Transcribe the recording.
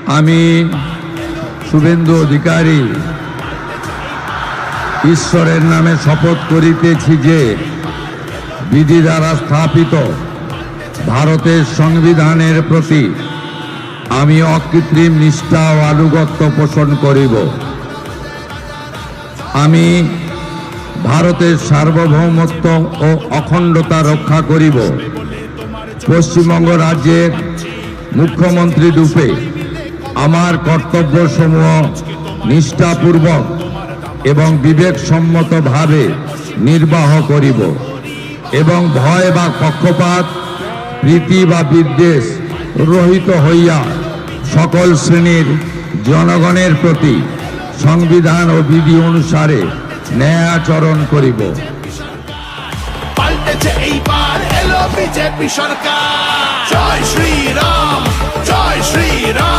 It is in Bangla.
আমি শুভেন্দু অধিকারী ঈশ্বরের নামে শপথ করিতেছি যে বিধি দ্বারা স্থাপিত ভারতের সংবিধানের প্রতি আমি অকৃত্রিম নিষ্ঠা ও আনুগত্য পোষণ করিব। আমি ভারতের সার্বভৌমত্ব ও অখণ্ডতা রক্ষা করিব। পশ্চিমবঙ্গ রাজ্যের মুখ্যমন্ত্রী রূপে আমার কর্তব্যসমূহ নিষ্ঠাপূর্বক এবং বিবেকসম্মতভাবে নির্বাহ করিব এবং ভয় বা পক্ষপাত, প্রীতি বা বিদ্বেষ রহিত হইয়া সকল শ্রেণীর জনগণের প্রতি সংবিধান ও বিধি অনুসারে ন্যায় আচরণ করিব। পাল্টেছে এইবার এলো বিজেপি সরকার। জয় শ্রীরাম, জয় শ্রীরাম।